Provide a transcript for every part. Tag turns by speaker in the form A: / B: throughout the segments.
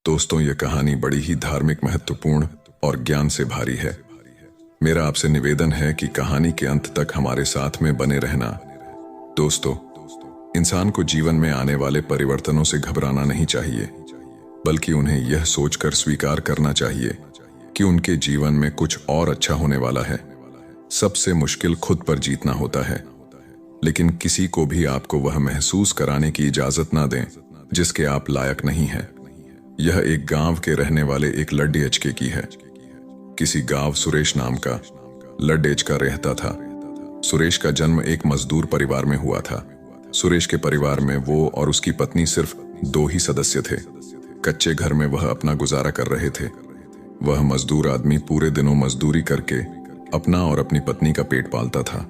A: दोस्तों, ये कहानी बड़ी ही धार्मिक, महत्वपूर्ण और ज्ञान से भारी है। मेरा आपसे निवेदन है कि कहानी के अंत तक हमारे साथ में बने रहना। दोस्तों, इंसान को जीवन में आने वाले परिवर्तनों से घबराना नहीं चाहिए, बल्कि उन्हें यह सोचकर स्वीकार करना चाहिए कि उनके जीवन में कुछ और अच्छा होने वाला है। सबसे मुश्किल खुद पर जीतना होता है, लेकिन किसी को भी आपको वह महसूस कराने की इजाजत ना दें जिसके आप लायक नहीं हैं। यह एक गांव के रहने वाले एक लड्डेचके की है। किसी गांव सुरेश नाम का लड्डेचका रहता था। सुरेश का जन्म एक मजदूर परिवार में हुआ था। सुरेश के परिवार में वो और उसकी पत्नी सिर्फ 2 ही सदस्य थे। कच्चे घर में वह अपना गुजारा कर रहे थे। वह मजदूर आदमी पूरे दिनों मजदूरी करके अपना और अपनी पत्नी का पेट पालता था।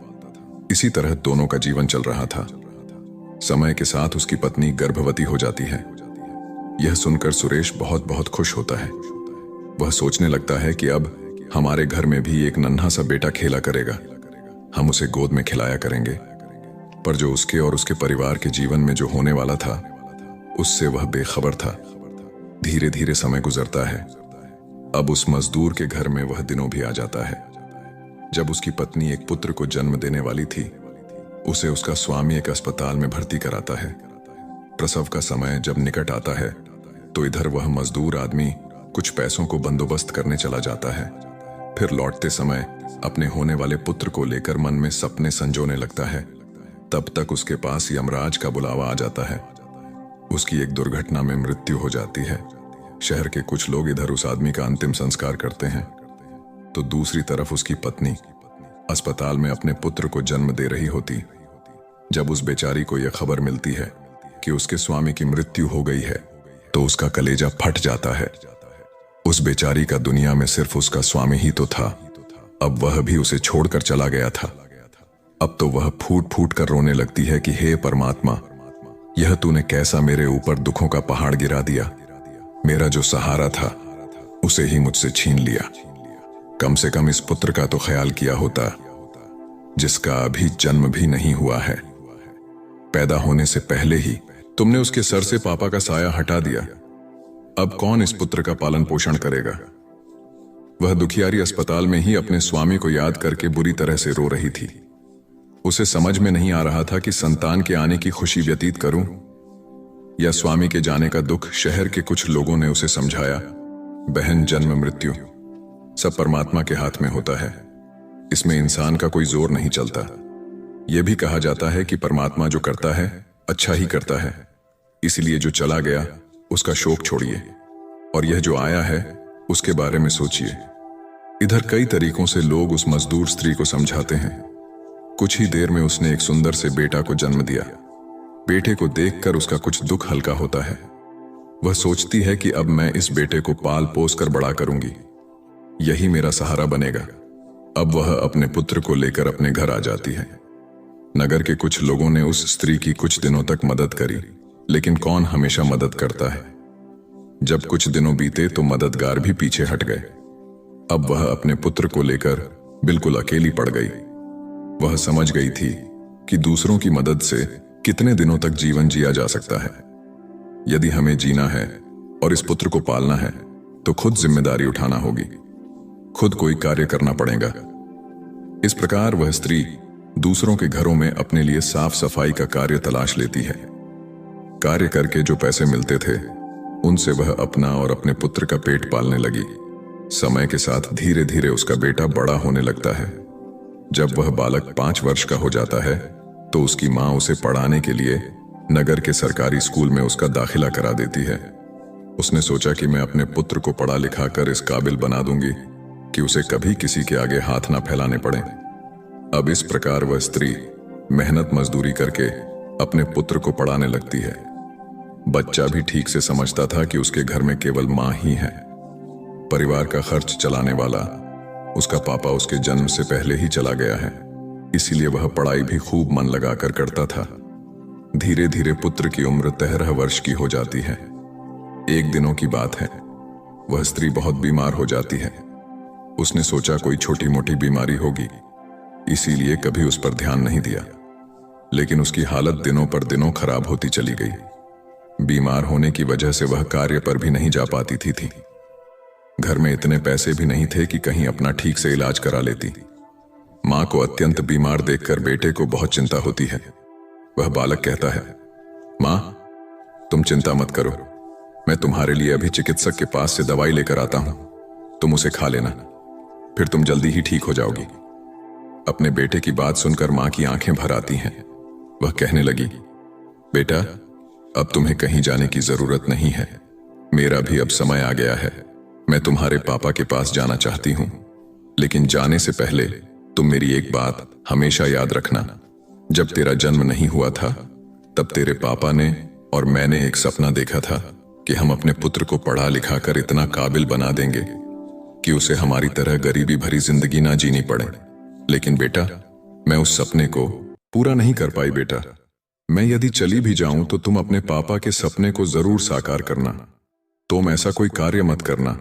A: इसी तरह दोनों का जीवन चल रहा था। समय के साथ उसकी पत्नी गर्भवती हो जाती है। यह सुनकर सुरेश बहुत बहुत खुश होता है। वह सोचने लगता है कि अब हमारे घर में भी एक नन्हा सा बेटा खेला करेगा, हम उसे गोद में खिलाया करेंगे। पर जो उसके और उसके परिवार के जीवन में जो होने वाला था, उससे वह बेखबर था। धीरे धीरे समय गुजरता है। अब उस मजदूर के घर में वह दिनों भी आ जाता है जब उसकी पत्नी एक पुत्र को जन्म देने वाली थी। उसे उसका स्वामी एक अस्पताल में भर्ती कराता है। प्रसव का समय जब निकट आता है तो इधर वह मजदूर आदमी कुछ पैसों को बंदोबस्त करने चला जाता है। फिर लौटते समय अपने होने वाले पुत्र को लेकर मन में सपने संजोने लगता है। तब तक उसके पास यमराज का बुलावा आ जाता है। उसकी एक दुर्घटना में मृत्यु हो जाती है। शहर के कुछ लोग इधर उस आदमी का अंतिम संस्कार करते हैं, तो दूसरी तरफ उसकी पत्नी अस्पताल में अपने पुत्र को जन्म दे रही होती। जब उस बेचारी को यह खबर मिलती है कि उसके स्वामी की मृत्यु हो गई है, तो उसका कलेजा फट जाता है। उस बेचारी का दुनिया में सिर्फ उसका स्वामी ही तो था। अब वह भी उसे छोड़कर चला गया था। अब तो वह फूट फूट कर रोने लगती है कि हे परमात्मा, यह तूने कैसा मेरे ऊपर दुखों का पहाड़ गिरा दिया। मेरा जो सहारा था उसे ही मुझसे छीन लिया। कम से कम इस पुत्र का तो ख्याल किया होता, जिसका अभी जन्म भी नहीं हुआ है। पैदा होने से पहले ही तुमने उसके सर से पापा का साया हटा दिया। अब कौन इस पुत्र का पालन पोषण करेगा। वह दुखियारी अस्पताल में ही अपने स्वामी को याद करके बुरी तरह से रो रही थी। उसे समझ में नहीं आ रहा था कि संतान के आने की खुशी व्यतीत करूं या स्वामी के जाने का दुख। शहर के कुछ लोगों ने उसे समझाया, बहन, जन्म मृत्यु सब परमात्मा के हाथ में होता है, इसमें इंसान का कोई जोर नहीं चलता। यह भी कहा जाता है कि परमात्मा जो करता है अच्छा ही करता है, इसलिए जो चला गया उसका शोक छोड़िए और यह जो आया है उसके बारे में सोचिए। इधर कई तरीकों से लोग उस मजदूर स्त्री को समझाते हैं। कुछ ही देर में उसने एक सुंदर से बेटा को जन्म दिया। बेटे को देखकर उसका कुछ दुख हल्का होता है। वह सोचती है कि अब मैं इस बेटे को पाल पोस कर बड़ा करूंगी, यही मेरा सहारा बनेगा। अब वह अपने पुत्र को लेकर अपने घर आ जाती है। नगर के कुछ लोगों ने उस स्त्री की कुछ दिनों तक मदद करी, लेकिन कौन हमेशा मदद करता है। जब कुछ दिनों बीते तो मददगार भी पीछे हट गए। अब वह अपने पुत्र को लेकर बिल्कुल अकेली पड़ गई। वह समझ गई थी कि दूसरों की मदद से कितने दिनों तक जीवन जिया जा सकता है। यदि हमें जीना है और इस पुत्र को पालना है तो खुद जिम्मेदारी उठाना होगी, खुद कोई कार्य करना पड़ेगा। इस प्रकार वह स्त्री दूसरों के घरों में अपने लिए साफ सफाई का कार्य तलाश लेती है। कार्य करके जो पैसे मिलते थे उनसे वह अपना और अपने पुत्र का पेट पालने लगी। समय के साथ धीरे धीरे उसका बेटा बड़ा होने लगता है। जब वह बालक 5 वर्ष का हो जाता है तो उसकी माँ उसे पढ़ाने के लिए नगर के सरकारी स्कूल में उसका दाखिला करा देती है। उसने सोचा कि मैं अपने पुत्र को पढ़ा लिखा कर इस काबिल बना दूंगी कि उसे कभी किसी के आगे हाथ ना फैलाने पड़े। अब इस प्रकार वह स्त्री मेहनत मजदूरी करके अपने पुत्र को पढ़ाने लगती है। बच्चा भी ठीक से समझता था कि उसके घर में केवल माँ ही है। परिवार का खर्च चलाने वाला उसका पापा उसके जन्म से पहले ही चला गया है, इसीलिए वह पढ़ाई भी खूब मन लगाकर करता था। धीरे धीरे पुत्र की उम्र 13 वर्ष की हो जाती है। एक दिनों की बात है, वह स्त्री बहुत बीमार हो जाती है। उसने सोचा कोई छोटी मोटी बीमारी होगी, इसीलिए कभी उस पर ध्यान नहीं दिया, लेकिन उसकी हालत दिनों पर दिनों खराब होती चली गई। बीमार होने की वजह से वह कार्य पर भी नहीं जा पाती थी। घर में इतने पैसे भी नहीं थे कि कहीं अपना ठीक से इलाज करा लेती। मां को अत्यंत बीमार देखकर बेटे को बहुत चिंता होती है। वह बालक कहता है, मां, तुम चिंता मत करो, मैं तुम्हारे लिए अभी चिकित्सक के पास से दवाई लेकर आता हूं, तुम उसे खा लेना, फिर तुम जल्दी ही ठीक हो जाओगी। अपने बेटे की बात सुनकर मां की आंखें भर आती हैं। वह कहने लगी, बेटा, अब तुम्हें कहीं जाने की जरूरत नहीं है, मेरा भी अब समय आ गया है। मैं तुम्हारे पापा के पास जाना चाहती हूं, लेकिन जाने से पहले तुम मेरी एक बात हमेशा याद रखना। जब तेरा जन्म नहीं हुआ था, तब तेरे पापा ने और मैंने एक सपना देखा था कि हम अपने पुत्र को पढ़ा लिखा कर इतना काबिल बना देंगे कि उसे हमारी तरह गरीबी भरी जिंदगी ना जीनी पड़े। लेकिन बेटा, मैं उस सपने को पूरा नहीं कर पाई। बेटा, मैं यदि चली भी जाऊं तो तुम अपने पापा के सपने को जरूर साकार करना। तुम ऐसा कोई कार्य मत करना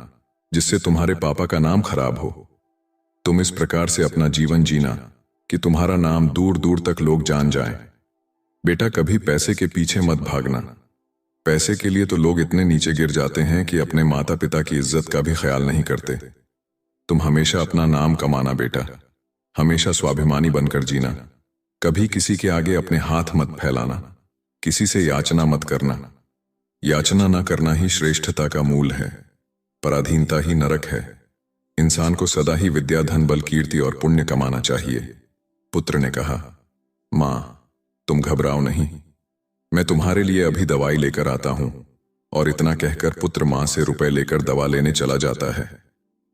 A: जिससे तुम्हारे पापा का नाम खराब हो। तुम इस प्रकार से अपना जीवन जीना कि तुम्हारा नाम दूर दूर तक लोग जान जाएं। बेटा, कभी पैसे के पीछे मत भागना। पैसे के लिए तो लोग इतने नीचे गिर जाते हैं कि अपने माता पिता की इज्जत का भी ख्याल नहीं करते। तुम हमेशा अपना नाम कमाना बेटा, हमेशा स्वाभिमानी बनकर जीना। कभी किसी के आगे अपने हाथ मत फैलाना, किसी से याचना मत करना। याचना न करना ही श्रेष्ठता का मूल है, पराधीनता ही नरक है। इंसान को सदा ही विद्या, धन, बल, कीर्ति और पुण्य कमाना चाहिए। पुत्र ने कहा, मां, तुम घबराओ नहीं, मैं तुम्हारे लिए अभी दवाई लेकर आता हूं। और इतना कहकर पुत्र मां से रुपए लेकर दवा लेने चला जाता है।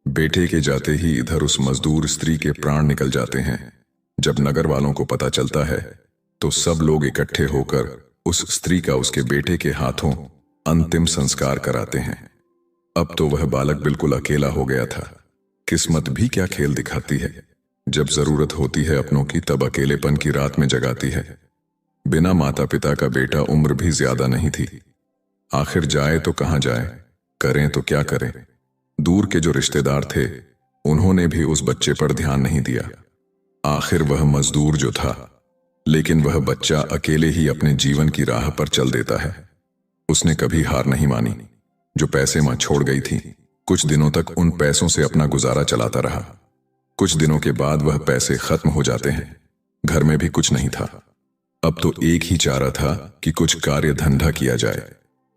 A: बेटे के जाते ही इधर उस मजदूर स्त्री के प्राण निकल जाते हैं। जब नगर वालों को पता चलता है तो सब लोग इकट्ठे होकर उस स्त्री का उसके बेटे के हाथों अंतिम संस्कार कराते हैं। अब तो वह बालक बिल्कुल अकेला हो गया था। किस्मत भी क्या खेल दिखाती है, जब जरूरत होती है अपनों की तब अकेलेपन की रात में जगाती है। बिना माता पिता का बेटा उम्र भी ज्यादा नहीं थी। आखिर जाए तो कहां जाए, करें तो क्या करें। दूर के जो रिश्तेदार थे उन्होंने भी उस बच्चे पर ध्यान नहीं दिया। आखिर वह मजदूर जो था, लेकिन वह बच्चा अकेले ही अपने जीवन की राह पर चल देता है। उसने कभी हार नहीं मानी। जो पैसे मां छोड़ गई थी, कुछ दिनों तक उन पैसों से अपना गुजारा चलाता रहा। कुछ दिनों के बाद वह पैसे खत्म हो जाते हैं। घर में भी कुछ नहीं था। अब तो एक ही चारा था कि कुछ कार्य धंधा किया जाए,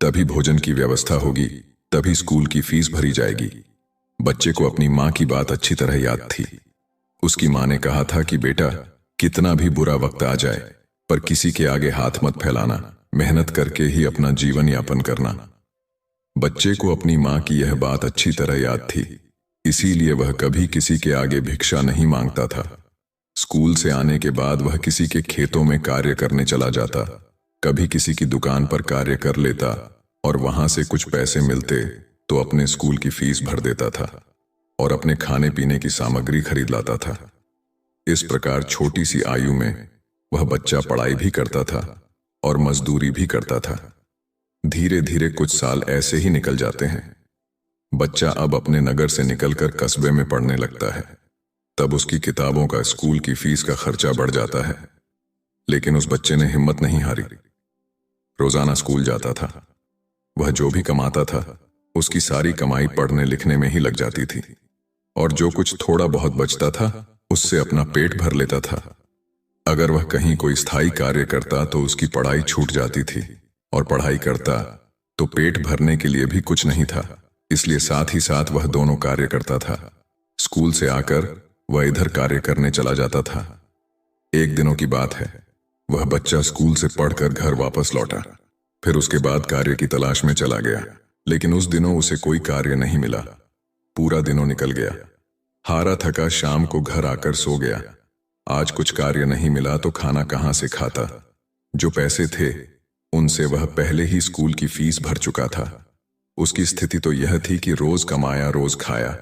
A: तभी भोजन की व्यवस्था होगी, तभी स्कूल की फीस भरी जाएगी। बच्चे को अपनी मां की बात अच्छी तरह याद थी। उसकी मां ने कहा था कि बेटा, कितना भी बुरा वक्त आ जाए पर किसी के आगे हाथ मत फैलाना, मेहनत करके ही अपना जीवन यापन करना। बच्चे को अपनी मां की यह बात अच्छी तरह याद थी, इसीलिए वह कभी किसी के आगे भिक्षा नहीं मांगता था। स्कूल से आने के बाद वह किसी के खेतों में कार्य करने चला जाता, कभी किसी की दुकान पर कार्य कर लेता और वहां से कुछ पैसे मिलते तो अपने स्कूल की फीस भर देता था और अपने खाने पीने की सामग्री खरीद लाता था। इस प्रकार छोटी सी आयु में वह बच्चा पढ़ाई भी करता था और मजदूरी भी करता था। धीरे धीरे कुछ साल ऐसे ही निकल जाते हैं। बच्चा अब अपने नगर से निकलकर कस्बे में पढ़ने लगता है। तब उसकी किताबों का, स्कूल की फीस का खर्चा बढ़ जाता है। लेकिन उस बच्चे ने हिम्मत नहीं हारी। रोजाना स्कूल जाता था। वह जो भी कमाता था उसकी सारी कमाई पढ़ने लिखने में ही लग जाती थी और जो कुछ थोड़ा बहुत बचता था उससे अपना पेट भर लेता था। अगर वह कहीं कोई स्थायी कार्य करता तो उसकी पढ़ाई छूट जाती थी और पढ़ाई करता तो पेट भरने के लिए भी कुछ नहीं था, इसलिए साथ ही साथ वह दोनों कार्य करता था। स्कूल से आकर वह इधर कार्य करने चला जाता था। एक दिनों की बात है, वह बच्चा स्कूल से पढ़कर घर वापस लौटा, फिर उसके बाद कार्य की तलाश में चला गया, लेकिन उस दिनों उसे कोई कार्य नहीं मिला। पूरा दिनों निकल गया। हारा थका शाम को घर आकर सो गया। आज कुछ कार्य नहीं मिला तो खाना कहां से खाता। जो पैसे थे उनसे वह पहले ही स्कूल की फीस भर चुका था। उसकी स्थिति तो यह थी कि रोज कमाया रोज खाया।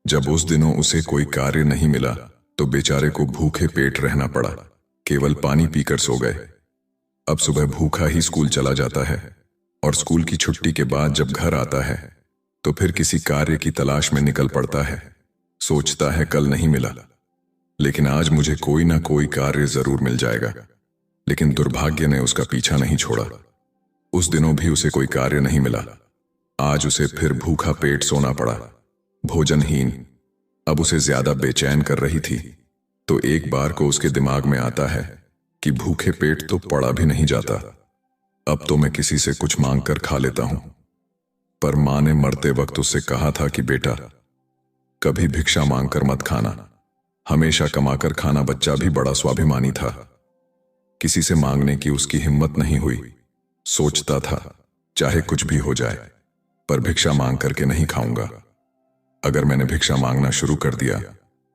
A: जब उस दिनों उसे कोई कार्य नहीं मिला तो बेचारे को भूखे पेट रहना पड़ा, केवल पानी पीकर सो गए। अब सुबह भूखा ही स्कूल चला जाता है और स्कूल की छुट्टी के बाद जब घर आता है तो फिर किसी कार्य की तलाश में निकल पड़ता है। सोचता है कल नहीं मिला, लेकिन आज मुझे कोई ना कोई कार्य जरूर मिल जाएगा। लेकिन दुर्भाग्य ने उसका पीछा नहीं छोड़ा। उस दिनों भी उसे कोई कार्य नहीं मिला। आज उसे फिर भूखा पेट सोना पड़ा, भोजनहीन। अब उसे ज्यादा बेचैन कर रही थी। तो एक बार को उसके दिमाग में आता है कि भूखे पेट तो पड़ा भी नहीं जाता, अब तो मैं किसी से कुछ मांग कर खा लेता हूं। पर मां ने मरते वक्त उससे कहा था कि बेटा, कभी भिक्षा मांगकर मत खाना, हमेशा कमाकर खाना। बच्चा भी बड़ा स्वाभिमानी था, किसी से मांगने की उसकी हिम्मत नहीं हुई। सोचता था चाहे कुछ भी हो जाए, पर भिक्षा मांग करके नहीं खाऊंगा। अगर मैंने भिक्षा मांगना शुरू कर दिया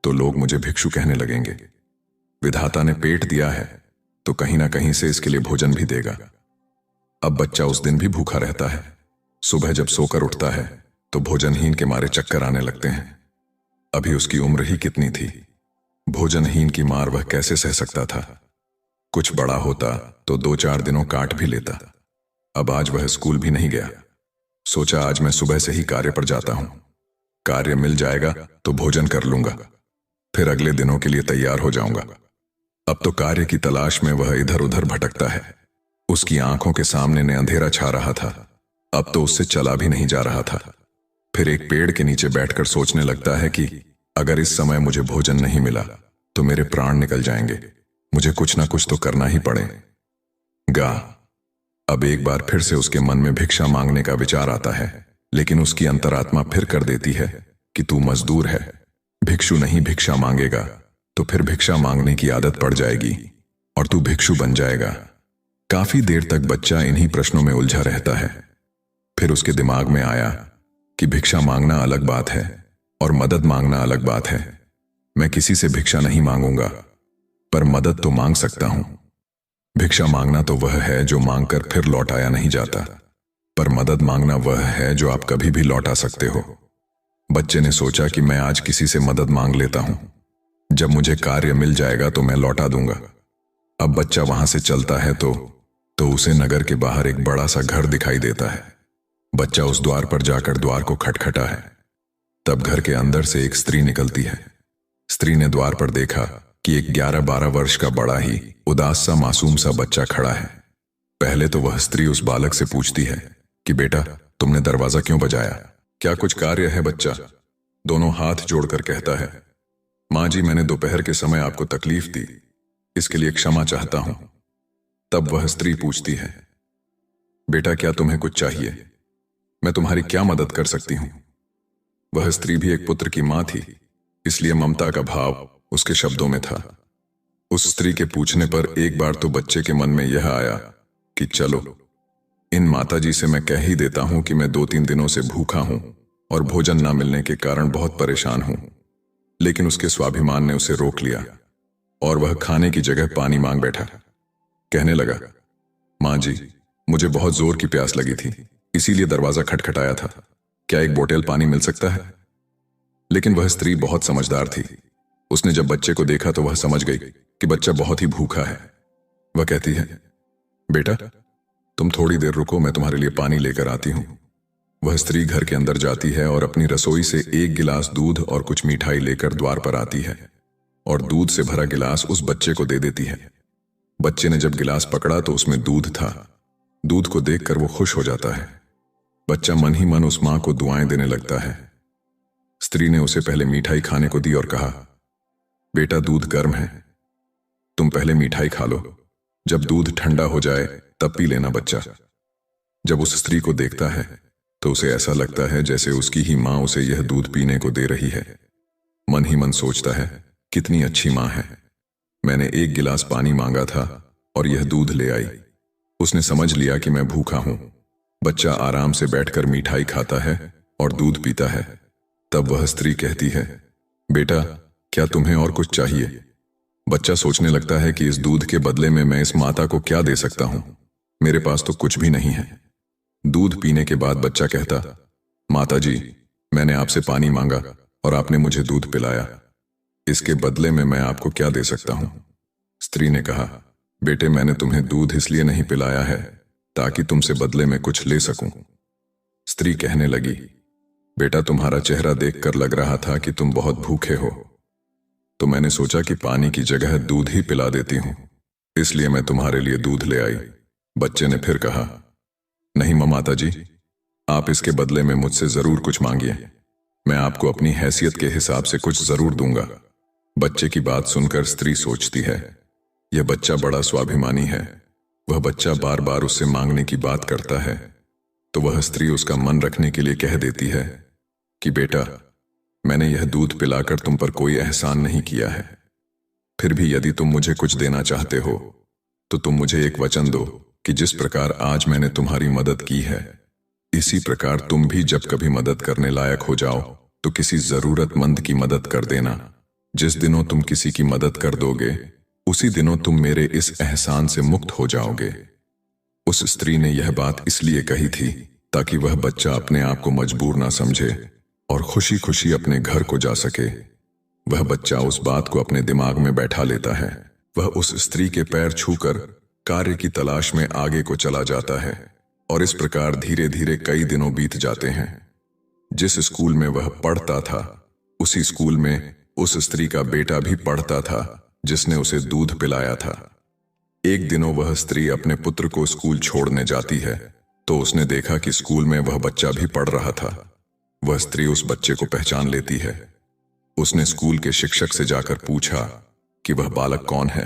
A: तो लोग मुझे भिक्षु कहने लगेंगे। विधाता ने पेट दिया है तो कहीं ना कहीं से इसके लिए भोजन भी देगा। अब बच्चा उस दिन भी भूखा रहता है। सुबह जब सोकर उठता है तो भोजनहीन के मारे चक्कर आने लगते हैं। अभी उसकी उम्र ही कितनी थी, भोजनहीन की मार वह कैसे सह सकता था। कुछ बड़ा होता तो 2-4 दिनों काट भी लेता। अब आज वह स्कूल भी नहीं गया। सोचा आज मैं सुबह से ही कार्य पर जाता हूं, कार्य मिल जाएगा तो भोजन कर लूंगा, फिर अगले दिनों के लिए तैयार हो जाऊंगा। अब तो कार्य की तलाश में वह इधर उधर भटकता है। उसकी आंखों के सामने ने अंधेरा छा रहा था, अब तो उससे चला भी नहीं जा रहा था। फिर एक पेड़ के नीचे बैठकर सोचने लगता है कि अगर इस समय मुझे भोजन नहीं मिला तो मेरे प्राण निकल जाएंगे, मुझे कुछ ना कुछ तो करना ही पड़ेगा। अब एक बार फिर से उसके मन में भिक्षा मांगने का विचार आता है, लेकिन उसकी अंतरात्मा फिर कर देती है कि तू मजदूर है, भिक्षु नहीं। भिक्षा मांगेगा तो फिर भिक्षा मांगने की आदत पड़ जाएगी और तू भिक्षु बन जाएगा। काफी देर तक बच्चा इन्हीं प्रश्नों में उलझा रहता है। फिर उसके दिमाग में आया कि भिक्षा मांगना अलग बात है और मदद मांगना अलग बात है। मैं किसी से भिक्षा नहीं मांगूंगा, पर मदद तो मांग सकता हूं। भिक्षा मांगना तो वह है जो मांगकर फिर लौटाया नहीं जाता, पर मदद मांगना वह है जो आप कभी भी लौटा सकते हो। बच्चे ने सोचा कि मैं आज किसी से मदद मांग लेता हूं, जब मुझे कार्य मिल जाएगा तो मैं लौटा दूंगा। अब बच्चा वहां से चलता है तो उसे नगर के बाहर एक बड़ा सा घर दिखाई देता है। बच्चा उस द्वार पर जाकर द्वार को खटखटा है। तब घर के अंदर से एक स्त्री निकलती है। स्त्री ने द्वार पर देखा कि एक 11-12 वर्ष का बड़ा ही उदास सा मासूम सा बच्चा खड़ा है। पहले तो वह स्त्री उस बालक से पूछती है कि बेटा, तुमने दरवाजा क्यों बजाया, क्या कुछ कार्य है? बच्चा दोनों हाथ जोड़कर कहता है, मां जी, मैंने दोपहर के समय आपको तकलीफ दी, इसके लिए क्षमा चाहता हूं। तब वह स्त्री पूछती है, बेटा क्या तुम्हें कुछ चाहिए? मैं तुम्हारी क्या मदद कर सकती हूं? वह स्त्री भी एक पुत्र की मां थी, इसलिए ममता का भाव उसके शब्दों में था। उस स्त्री के पूछने पर एक बार तो बच्चे के मन में यह आया कि चलो इन माताजी से मैं कह ही देता हूं कि मैं 2-3 दिनों से भूखा हूं और भोजन ना मिलने के कारण बहुत परेशान हूं। लेकिन उसके स्वाभिमान ने उसे रोक लिया और वह खाने की जगह पानी मांग बैठा। कहने लगा, मां जी, मुझे बहुत जोर की प्यास लगी थी, इसीलिए दरवाजा खटखटाया था, क्या एक बोतल पानी मिल सकता है? लेकिन वह स्त्री बहुत समझदार थी। उसने जब बच्चे को देखा तो वह समझ गई कि बच्चा बहुत ही भूखा है। वह कहती है, बेटा तुम थोड़ी देर रुको, मैं तुम्हारे लिए पानी लेकर आती हूं। वह स्त्री घर के अंदर जाती है और अपनी रसोई से एक गिलास दूध और कुछ मिठाई लेकर द्वार पर आती है और दूध से भरा गिलास उस बच्चे को दे देती है। बच्चे ने जब गिलास पकड़ा तो उसमें दूध था। दूध को देखकर वो खुश हो जाता है। बच्चा मन ही मन उस मां को दुआएं देने लगता है। स्त्री ने उसे पहले मिठाई खाने को दी और कहा, बेटा दूध गर्म है, तुम पहले मिठाई खा लो, जब दूध ठंडा हो जाए तब पी लेना। बच्चा जब उस स्त्री को देखता है तो उसे ऐसा लगता है जैसे उसकी ही मां उसे यह दूध पीने को दे रही है। मन ही मन सोचता है, कितनी अच्छी मां है, मैंने एक गिलास पानी मांगा था और यह दूध ले आई। उसने समझ लिया कि मैं भूखा हूं। बच्चा आराम से बैठकर मिठाई खाता है और दूध पीता है। तब वह स्त्री कहती है, बेटा क्या तुम्हें और कुछ चाहिए? बच्चा सोचने लगता है कि इस दूध के बदले में मैं इस माता को क्या दे सकता हूं, मेरे पास तो कुछ भी नहीं है। दूध पीने के बाद बच्चा कहता, माता जी, मैंने आपसे पानी मांगा और आपने मुझे दूध पिलाया, इसके बदले में मैं आपको क्या दे सकता हूं? स्त्री ने कहा, बेटे मैंने तुम्हें दूध इसलिए नहीं पिलाया है ताकि तुमसे बदले में कुछ ले सकूं। स्त्री कहने लगी, बेटा तुम्हारा चेहरा देखकर लग रहा था कि तुम बहुत भूखे हो, तो मैंने सोचा कि पानी की जगह दूध ही पिला देती हूं, इसलिए मैं तुम्हारे लिए दूध ले आई। बच्चे ने फिर कहा, नहीं माता जी, आप इसके बदले में मुझसे जरूर कुछ मांगिए। मैं आपको अपनी हैसियत के हिसाब से कुछ जरूर दूंगा। बच्चे की बात सुनकर स्त्री सोचती है, यह बच्चा बड़ा स्वाभिमानी है। वह बच्चा बार बार उससे मांगने की बात करता है, तो वह स्त्री उसका मन रखने के लिए कह देती है कि बेटा, मैंने यह दूध पिलाकर तुम पर कोई एहसान नहीं किया है। फिर भी यदि तुम मुझे कुछ देना चाहते हो तो तुम मुझे एक वचन दो कि जिस प्रकार आज मैंने तुम्हारी मदद की है, इसी प्रकार तुम भी जब कभी मदद करने लायक हो जाओ तो किसी जरूरतमंद की मदद कर देना। जिस दिनों तुम किसी की मदद कर दोगे उसी दिनों तुम मेरे इस एहसान से मुक्त हो जाओगे। उस स्त्री ने यह बात इसलिए कही थी ताकि वह बच्चा अपने आप को मजबूर ना समझे और खुशी खुशी अपने घर को जा सके। वह बच्चा उस बात को अपने दिमाग में बैठा लेता है। वह उस स्त्री के पैर छूकर कार्य की तलाश में आगे को चला जाता है और इस प्रकार धीरे धीरे कई दिनों बीत जाते हैं। जिस स्कूल में वह पढ़ता था उसी स्कूल में उस स्त्री का बेटा भी पढ़ता था जिसने उसे दूध पिलाया था। एक दिनों वह स्त्री अपने पुत्र को स्कूल छोड़ने जाती है तो उसने देखा कि स्कूल में वह बच्चा भी पढ़ रहा था। वह स्त्री उस बच्चे को पहचान लेती है। उसने स्कूल के शिक्षक से जाकर पूछा कि वह बालक कौन है,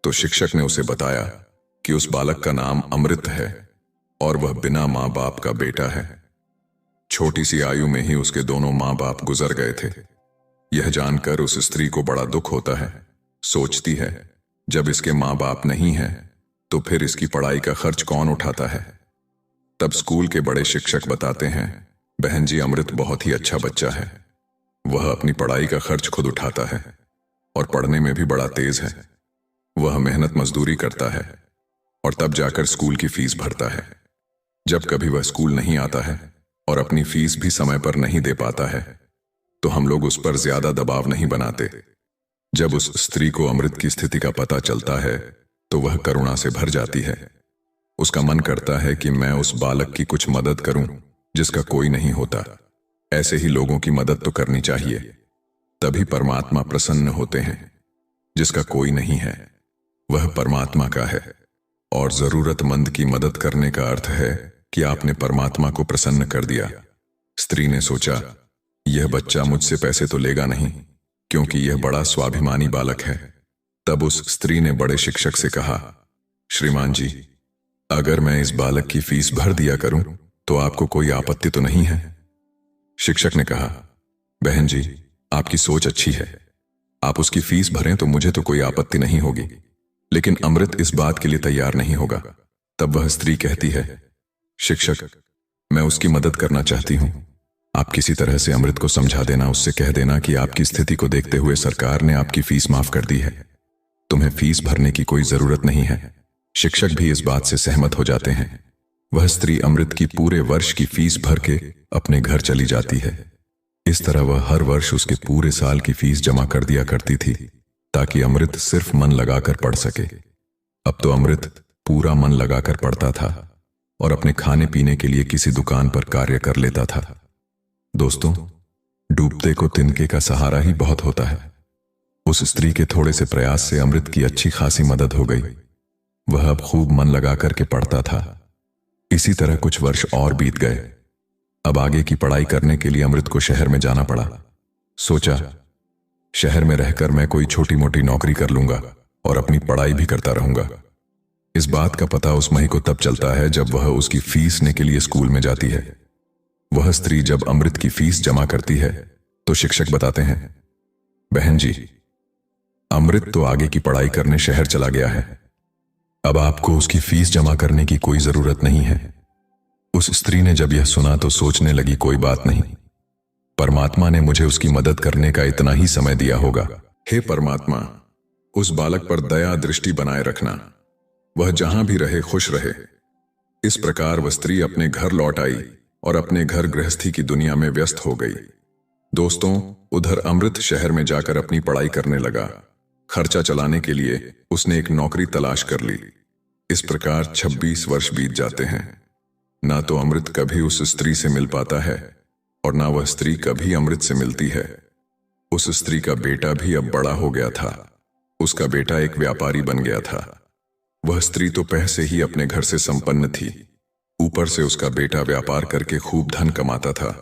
A: तो शिक्षक ने उसे बताया कि उस बालक का नाम अमृत है और वह बिना माँ बाप का बेटा है। छोटी सी आयु में ही उसके दोनों माँ बाप गुजर गए थे। यह जानकर उस स्त्री को बड़ा दुख होता है। सोचती है, जब इसके माँ बाप नहीं हैं तो फिर इसकी पढ़ाई का खर्च कौन उठाता है। तब स्कूल के बड़े शिक्षक बताते हैं, बहन जी, अमृत बहुत ही अच्छा बच्चा है। वह अपनी पढ़ाई का खर्च खुद उठाता है और पढ़ने में भी बड़ा तेज है। वह मेहनत मजदूरी करता है और तब जाकर स्कूल की फीस भरता है। जब कभी वह स्कूल नहीं आता है और अपनी फीस भी समय पर नहीं दे पाता है तो हम लोग उस पर ज्यादा दबाव नहीं बनाते। जब उस स्त्री को अमृत की स्थिति का पता चलता है तो वह करुणा से भर जाती है। उसका मन करता है कि मैं उस बालक की कुछ मदद करूं जिसका कोई नहीं होता। ऐसे ही लोगों की मदद तो करनी चाहिए, तभी परमात्मा प्रसन्न होते हैं। जिसका कोई नहीं है वह परमात्मा का है और जरूरतमंद की मदद करने का अर्थ है कि आपने परमात्मा को प्रसन्न कर दिया। स्त्री ने सोचा, यह बच्चा मुझसे पैसे तो लेगा नहीं क्योंकि यह बड़ा स्वाभिमानी बालक है। तब उस स्त्री ने बड़े शिक्षक से कहा, श्रीमान जी, अगर मैं इस बालक की फीस भर दिया करूं तो आपको कोई आपत्ति तो नहीं है। शिक्षक ने कहा, बहन जी, आपकी सोच अच्छी है, आप उसकी फीस भरें तो मुझे तो कोई आपत्ति नहीं होगी, लेकिन अमृत इस बात के लिए तैयार नहीं होगा। तब वह स्त्री कहती है, शिक्षक, मैं उसकी मदद करना चाहती हूं। आप किसी तरह से अमृत को समझा देना, उससे कह देना कि आपकी स्थिति को देखते हुए सरकार ने आपकी फीस माफ कर दी है, तुम्हें फीस भरने की कोई जरूरत नहीं है। शिक्षक भी इस बात से सहमत हो जाते हैं। वह स्त्री अमृत की पूरे वर्ष की फीस भर के अपने घर चली जाती है। इस तरह वह हर वर्ष उसके पूरे साल की फीस जमा कर दिया करती थी ताकि अमृत सिर्फ मन लगाकर पढ़ सके। अब तो अमृत पूरा मन लगाकर पढ़ता था और अपने खाने पीने के लिए किसी दुकान पर कार्य कर लेता था। दोस्तों, डूबते को तिनके का सहारा ही बहुत होता है। उस स्त्री के थोड़े से प्रयास से अमृत की अच्छी खासी मदद हो गई। वह अब खूब मन लगा करके पढ़ता था। इसी तरह कुछ वर्ष और बीत गए। अब आगे की पढ़ाई करने के लिए अमृत को शहर में जाना पड़ा। सोचा, शहर में रहकर मैं कोई छोटी मोटी नौकरी कर लूंगा और अपनी पढ़ाई भी करता रहूंगा। इस बात का पता उस मही को तब चलता है जब वह उसकी फीस ने के लिए स्कूल में जाती है। वह स्त्री जब अमृत की फीस जमा करती है तो शिक्षक बताते हैं, बहन जी, अमृत तो आगे की पढ़ाई करने शहर चला गया है। अब आपको उसकी फीस जमा करने की कोई जरूरत नहीं है। उस स्त्री ने जब यह सुना तो सोचने लगी, कोई बात नहीं, परमात्मा ने मुझे उसकी मदद करने का इतना ही समय दिया होगा। हे परमात्मा, उस बालक पर दया दृष्टि बनाए रखना, वह जहां भी रहे खुश रहे। इस प्रकार वह स्त्री अपने घर लौट आई और अपने घर गृहस्थी की दुनिया में व्यस्त हो गई। दोस्तों, उधर अमृत शहर में जाकर अपनी पढ़ाई करने लगा। खर्चा चलाने के लिए उसने एक नौकरी तलाश कर ली। इस प्रकार 26 वर्ष बीत जाते हैं। ना तो अमृत कभी उस स्त्री से मिल पाता है और ना वह स्त्री कभी अमृत से मिलती है। उस स्त्री का बेटा भी अब बड़ा हो गया था। उसका बेटा एक व्यापारी बन गया था। वह स्त्री तो पहले से ही अपने घर से संपन्न थी। ऊपर से उसका बेटा व्यापार करके खूब धन कमाता था।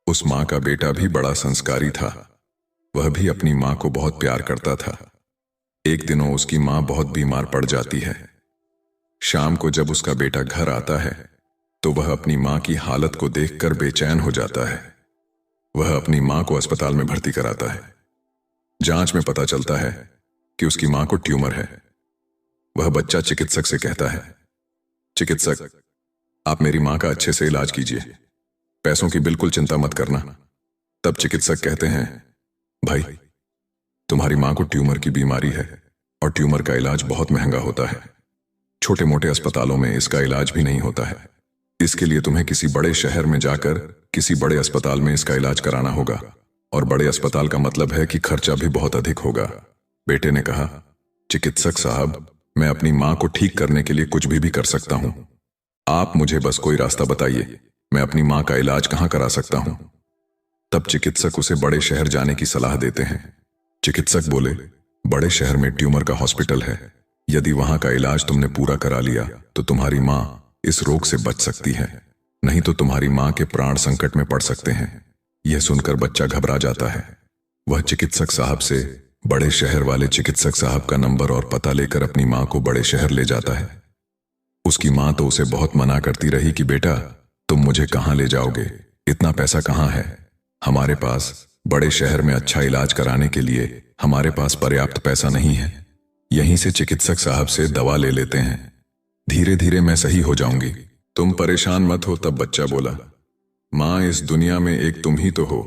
A: उस माँ का बेटा भी बड़ा संस्कारी था। वह भी अपनी माँ को बहुत प्यार करता था। एक दिनों उसकी माँ बहुत बीमार पड़ जाती है। शाम को जब उसका बेटा घर आता है तो वह अपनी माँ की हालत को देखकर बेचैन हो जाता है। वह अपनी माँ को अस्पताल में भर्ती कराता है। जांच में पता चलता है कि उसकी माँ को ट्यूमर है। वह बच्चा चिकित्सक से कहता है, चिकित्सक, आप मेरी माँ का अच्छे से इलाज कीजिए, पैसों की बिल्कुल चिंता मत करना। तब चिकित्सक कहते हैं, भाई, तुम्हारी माँ को ट्यूमर की बीमारी है और ट्यूमर का इलाज बहुत महंगा होता है। छोटे मोटे अस्पतालों में इसका इलाज भी नहीं होता है। इसके लिए तुम्हें किसी बड़े शहर में जाकर किसी बड़े अस्पताल में इसका इलाज कराना होगा, और बड़े अस्पताल का मतलब है कि खर्चा भी बहुत अधिक होगा। बेटे ने कहा, चिकित्सक साहब, मैं अपनी माँ को ठीक करने के लिए कुछ भी कर सकता हूँ। आप मुझे बस कोई रास्ता बताइए, मैं अपनी माँ का इलाज कहाँ करा सकता हूँ। तब चिकित्सक उसे बड़े शहर जाने की सलाह देते हैं। चिकित्सक बोले, बड़े शहर में ट्यूमर का हॉस्पिटल है। यदि वहां का इलाज तुमने पूरा करा लिया तो तुम्हारी माँ इस रोग से बच सकती है, नहीं तो तुम्हारी माँ के प्राण संकट में पड़ सकते हैं। यह सुनकर बच्चा घबरा जाता है। वह चिकित्सक साहब से बड़े शहर वाले चिकित्सक साहब का नंबर और पता लेकर अपनी माँ को बड़े शहर ले जाता है। उसकी माँ तो उसे बहुत मना करती रही कि बेटा, तुम मुझे कहाँ ले जाओगे, इतना पैसा कहाँ है, हमारे पास बड़े शहर में अच्छा इलाज कराने के लिए हमारे पास पर्याप्त पैसा नहीं है। यहीं से चिकित्सक साहब से दवा ले लेते हैं, धीरे धीरे मैं सही हो जाऊंगी, तुम परेशान मत हो। तब बच्चा बोला, माँ, इस दुनिया में एक तुम ही तो हो,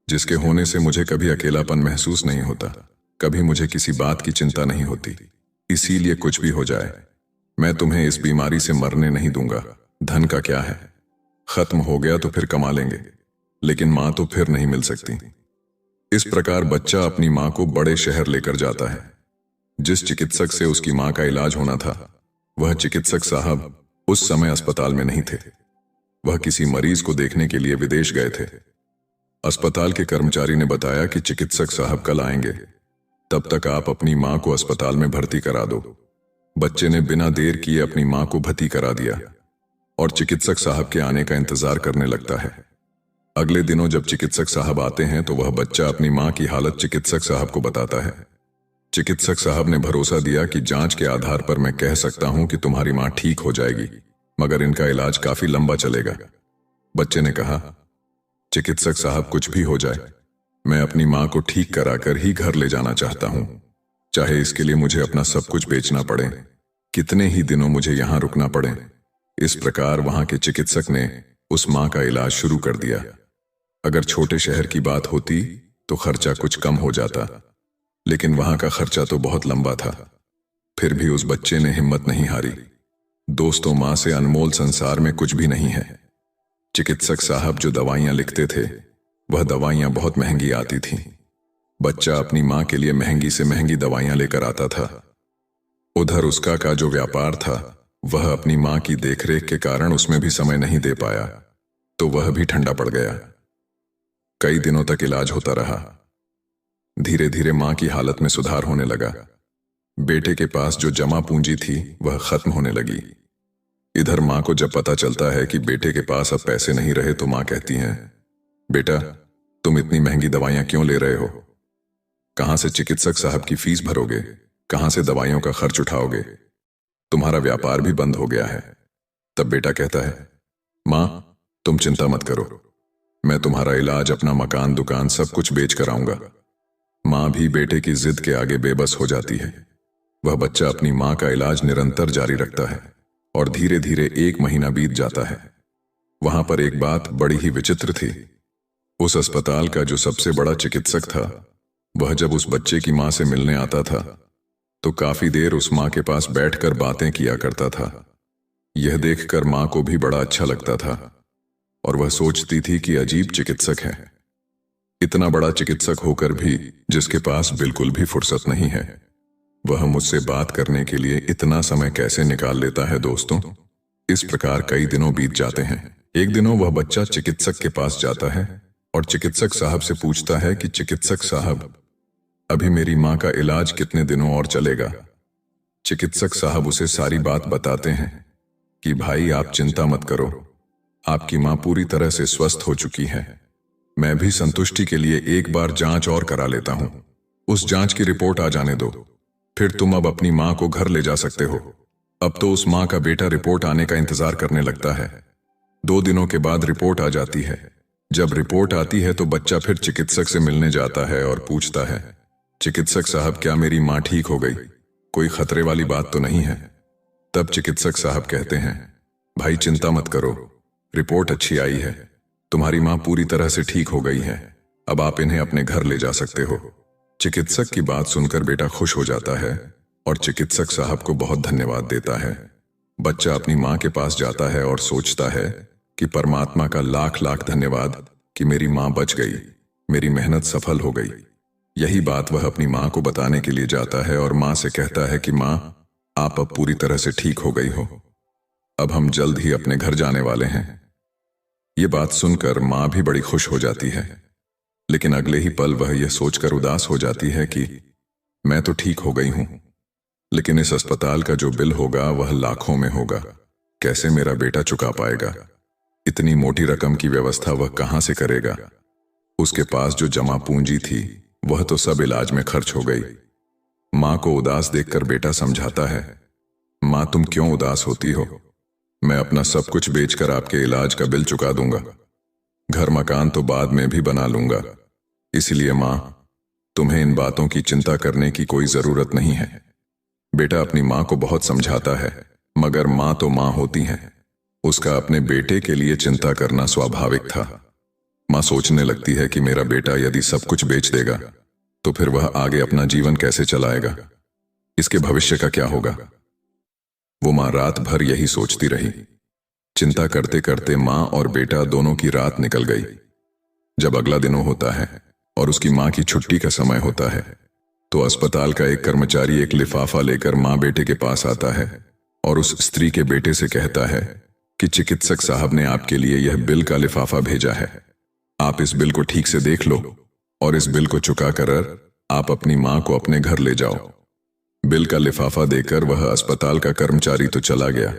A: जिसके होने से मुझे कभी अकेलापन महसूस नहीं होता, कभी मुझे किसी बात की चिंता नहीं होती। इसीलिए कुछ भी हो जाए, मैं तुम्हें इस बीमारी से मरने नहीं दूंगा। धन का क्या है, खत्म हो गया तो फिर कमा लेंगे, लेकिन माँ तो फिर नहीं मिल सकती। इस प्रकार बच्चा अपनी माँ को बड़े शहर लेकर जाता है। जिस चिकित्सक से उसकी माँ का इलाज होना था, वह चिकित्सक साहब उस समय अस्पताल में नहीं थे। वह किसी मरीज को देखने के लिए विदेश गए थे। अस्पताल के कर्मचारी ने बताया कि चिकित्सक साहब कल आएंगे, तब तक आप अपनी माँ को अस्पताल में भर्ती करा दो। बच्चे ने बिना देर किए अपनी माँ को भर्ती करा दिया और चिकित्सक साहब के आने का इंतजार करने लगता है। अगले दिनों जब चिकित्सक साहब आते हैं तो वह बच्चा अपनी माँ की हालत चिकित्सक साहब को बताता है। चिकित्सक साहब ने भरोसा दिया कि जांच के आधार पर मैं कह सकता हूं कि तुम्हारी माँ ठीक हो जाएगी, मगर इनका इलाज काफी लंबा चलेगा। बच्चे ने कहा, चिकित्सक साहब, कुछ भी हो जाए, मैं अपनी माँ को ठीक कराकर ही घर ले जाना चाहता हूँ, चाहे इसके लिए मुझे अपना सब कुछ बेचना पड़े, कितने ही दिनों मुझे यहाँ रुकना पड़े। इस प्रकार वहां के चिकित्सक ने उस माँ का इलाज शुरू कर दिया। अगर छोटे शहर की बात होती तो खर्चा कुछ कम हो जाता, लेकिन वहां का खर्चा तो बहुत लंबा था। फिर भी उस बच्चे ने हिम्मत नहीं हारी। दोस्तों, माँ से अनमोल संसार में कुछ भी नहीं है। चिकित्सक साहब जो दवाइयां लिखते थे, वह दवाइयां बहुत महंगी आती थीं। बच्चा अपनी माँ के लिए महंगी से महंगी दवाइयां लेकर आता था। उधर उसका का जो व्यापार था, वह अपनी माँ की देखरेख के कारण उसमें भी समय नहीं दे पाया, तो वह भी ठंडा पड़ गया। कई दिनों तक इलाज होता रहा। धीरे धीरे माँ की हालत में सुधार होने लगा। बेटे के पास जो जमा पूंजी थी वह खत्म होने लगी। इधर माँ को जब पता चलता है कि बेटे के पास अब पैसे नहीं रहे तो माँ कहती हैं, बेटा, तुम इतनी महंगी दवाइयां क्यों ले रहे हो? कहां से चिकित्सक साहब की फीस भरोगे? कहां से दवाइयों का खर्च उठाओगे? तुम्हारा व्यापार भी बंद हो गया है। तब बेटा कहता है, माँ, तुम चिंता मत करो, मैं तुम्हारा इलाज, अपना मकान, दुकान सब कुछ बेच कर आऊंगा। माँ भी बेटे की जिद के आगे बेबस हो जाती है। वह बच्चा अपनी माँ का इलाज निरंतर जारी रखता है और धीरे धीरे 1 महीना बीत जाता है। वहां पर एक बात बड़ी ही विचित्र थी। उस अस्पताल का जो सबसे बड़ा चिकित्सक था, वह जब उस बच्चे की माँ से मिलने आता था तो काफी देर उस माँ के पास बैठकर बातें किया करता था। यह देखकर माँ को भी बड़ा अच्छा लगता था और वह सोचती थी कि अजीब चिकित्सक है। इतना बड़ा चिकित्सक होकर भी जिसके पास बिल्कुल भी फुर्सत नहीं है, वह मुझसे बात करने के लिए इतना समय कैसे निकाल लेता है। दोस्तों, इस प्रकार कई दिनों बीत जाते हैं। एक दिनों वह बच्चा चिकित्सक के पास जाता है और चिकित्सक साहब से पूछता है कि चिकित्सक साहब, अभी मेरी माँ का इलाज कितने दिनों और चलेगा? चिकित्सक साहब उसे सारी बात बताते हैं कि भाई आप चिंता मत करो, आपकी माँ पूरी तरह से स्वस्थ हो चुकी है। मैं भी संतुष्टि के लिए एक बार जांच और करा लेता हूँ। उस जांच की रिपोर्ट आ जाने दो, फिर तुम अब अपनी माँ को घर ले जा सकते हो। अब तो उस माँ का बेटा रिपोर्ट आने का इंतजार करने लगता है। 2 दिनों के बाद रिपोर्ट आ जाती है। जब रिपोर्ट आती है तो बच्चा फिर चिकित्सक से मिलने जाता है और पूछता है, चिकित्सक साहब क्या मेरी माँ ठीक हो गई? कोई खतरे वाली बात तो नहीं है? तब चिकित्सक साहब कहते हैं, भाई चिंता मत करो, रिपोर्ट अच्छी आई है, तुम्हारी माँ पूरी तरह से ठीक हो गई है, अब आप इन्हें अपने घर ले जा सकते हो। चिकित्सक की बात सुनकर बेटा खुश हो जाता है और चिकित्सक साहब को बहुत धन्यवाद देता है। बच्चा अपनी माँ के पास जाता है और सोचता है कि परमात्मा का लाख लाख धन्यवाद कि मेरी माँ बच गई, मेरी मेहनत सफल हो गई। यही बात वह अपनी माँ को बताने के लिए जाता है और माँ से कहता है कि माँ, आप अब पूरी तरह से ठीक हो गई हो, अब हम जल्द ही अपने घर जाने वाले हैं। ये बात सुनकर माँ भी बड़ी खुश हो जाती है, लेकिन अगले ही पल वह यह सोचकर उदास हो जाती है कि मैं तो ठीक हो गई हूं, लेकिन इस अस्पताल का जो बिल होगा वह लाखों में होगा। कैसे मेरा बेटा चुका पाएगा? इतनी मोटी रकम की व्यवस्था वह कहां से करेगा? उसके पास जो जमा पूंजी थी वह तो सब इलाज में खर्च हो गई। माँ को उदास देखकर बेटा समझाता है, माँ तुम क्यों उदास होती हो? मैं अपना सब कुछ बेचकर आपके इलाज का बिल चुका दूंगा, घर मकान तो बाद में भी बना लूंगा। इसलिए माँ, तुम्हें इन बातों की चिंता करने की कोई जरूरत नहीं है। बेटा अपनी माँ को बहुत समझाता है, मगर माँ तो माँ होती हैं, उसका अपने बेटे के लिए चिंता करना स्वाभाविक था। माँ सोचने लगती है कि मेरा बेटा यदि सब कुछ बेच देगा तो फिर वह आगे अपना जीवन कैसे चलाएगा, इसके भविष्य का क्या होगा? वो माँ रात भर यही सोचती रही। चिंता करते करते माँ और बेटा दोनों की रात निकल गई। जब अगला दिन होता है और उसकी माँ की छुट्टी का समय होता है तो अस्पताल का एक कर्मचारी एक लिफाफा लेकर माँ बेटे के पास आता है और उस स्त्री के बेटे से कहता है कि चिकित्सक साहब ने आपके लिए यह बिल का लिफाफा भेजा है, आप इस बिल को ठीक से देख लो और इस बिल को चुका कर आप अपनी माँ को अपने घर ले जाओ। बिल का लिफाफा देकर वह अस्पताल का कर्मचारी तो चला गया।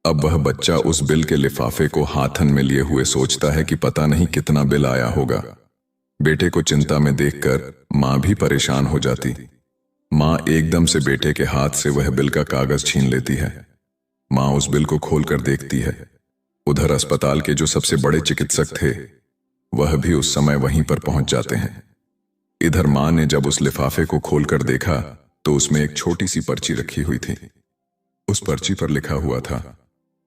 A: अब वह बच्चा उस बिल के लिफाफे को हाथन में लिए हुए सोचता है कि पता नहीं कितना बिल आया होगा। बेटे को चिंता में देखकर माँ भी परेशान हो जाती। माँ एकदम से बेटे के हाथ से वह बिल का कागज छीन लेती है। माँ उस बिल को खोलकर देखती है। उधर अस्पताल के जो सबसे बड़े चिकित्सक थे वह भी उस समय वहीं पर पहुंच जाते हैं। इधर माँ ने जब उस लिफाफे को खोलकर देखा तो उसमें एक छोटी सी पर्ची रखी हुई थी। उस पर्ची पर लिखा हुआ था,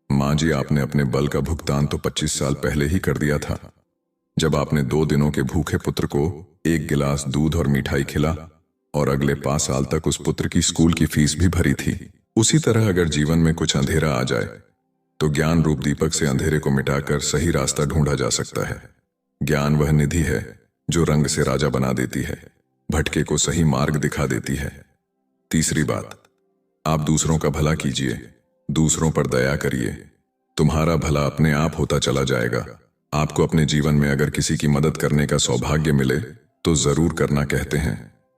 A: माँ जी आपने अपने बल का भुगतान तो 25 साल पहले ही कर दिया था, जब आपने 2 दिनों के भूखे पुत्र को 1 गिलास दूध और मिठाई खिला और अगले 5 साल तक उस पुत्र की स्कूल की फीस भी भरी थी। उसी तरह अगर जीवन में कुछ अंधेरा आ जाए तो ज्ञान रूप दीपक से अंधेरे को मिटाकर सही रास्ता ढूंढा जा सकता है। ज्ञान वह निधि है जो रंग से राजा बना देती है, भटके को सही मार्ग दिखा देती है। तीसरी बात, आप दूसरों का भला कीजिए, दूसरों पर दया करिए, तुम्हारा भला अपने आप होता चला जाएगा। आपको अपने जीवन में अगर किसी की मदद करने का सौभाग्य मिले तो जरूर करना। कहते हैं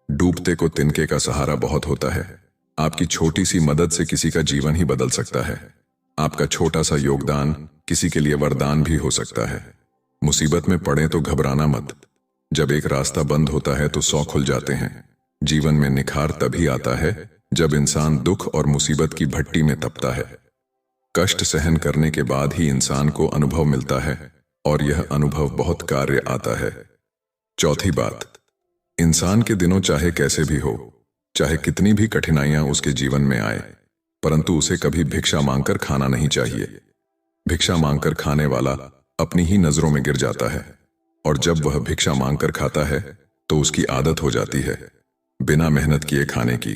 A: डूबते को तिनके का सहारा बहुत होता है। आपकी छोटी सी मदद से किसी का जीवन ही बदल सकता है। आपका छोटा सा योगदान किसी के लिए वरदान भी हो सकता है। मुसीबत में पड़े तो घबराना मत। जब एक रास्ता बंद होता है तो 100 खुल जाते हैं। जीवन में निखार तभी आता है जब इंसान दुख और मुसीबत की भट्टी में तपता है। कष्ट सहन करने के बाद ही इंसान को अनुभव मिलता है और यह अनुभव बहुत कार्य आता है। चौथी बात, इंसान के दिनों चाहे कैसे भी हो, चाहे कितनी भी कठिनाइयां उसके जीवन में आए, परंतु उसे कभी भिक्षा मांगकर खाना नहीं चाहिए। भिक्षा मांगकर खाने वाला अपनी ही नजरों में गिर जाता है और जब वह भिक्षा मांगकर खाता है तो उसकी आदत हो जाती है बिना मेहनत किए खाने की।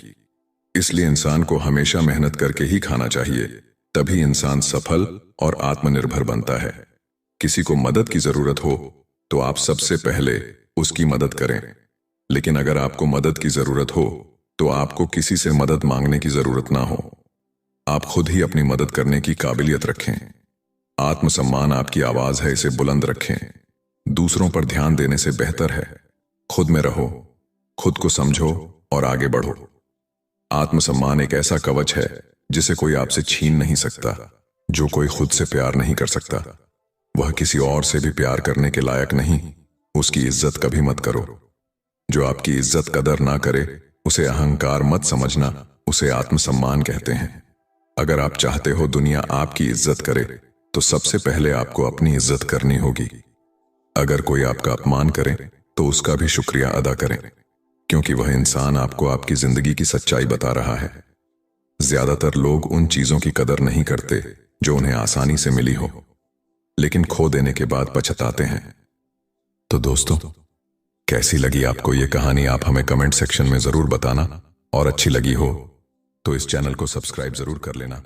A: इसलिए इंसान को हमेशा मेहनत करके ही खाना चाहिए, तभी इंसान सफल और आत्मनिर्भर बनता है। किसी को मदद की जरूरत हो तो आप सबसे पहले उसकी मदद करें, लेकिन अगर आपको मदद की जरूरत हो तो आपको किसी से मदद मांगने की जरूरत ना हो। आप खुद ही अपनी मदद करने की काबिलियत रखें। आत्मसम्मान आपकी आवाज है, इसे बुलंद रखें। दूसरों पर ध्यान देने से बेहतर है खुद में रहो, खुद को समझो और आगे बढ़ो। आत्मसम्मान एक ऐसा कवच है जिसे कोई आपसे छीन नहीं सकता। जो कोई खुद से प्यार नहीं कर सकता, वह किसी और से भी प्यार करने के लायक नहीं। उसकी इज्जत कभी मत करो। जो आपकी इज्जत कदर ना करे, उसे अहंकार मत समझना, उसे आत्मसम्मान कहते हैं। अगर आप चाहते हो दुनिया आपकी इज्जत करे, तो सबसे पहले आपको अपनी इज्जत करनी होगी। अगर कोई आपका अपमान करे, तो उसका भी शुक्रिया अदा करें, क्योंकि वह इंसान आपको आपकी जिंदगी की सच्चाई बता रहा है। ज्यादातर लोग उन चीजों की कदर नहीं करते जो उन्हें आसानी से मिली हो, लेकिन खो देने के बाद पछताते हैं। तो दोस्तों, कैसी लगी आपको ये कहानी? आप हमें कमेंट सेक्शन में जरूर बताना, और अच्छी लगी हो तो इस चैनल को सब्सक्राइब जरूर कर लेना।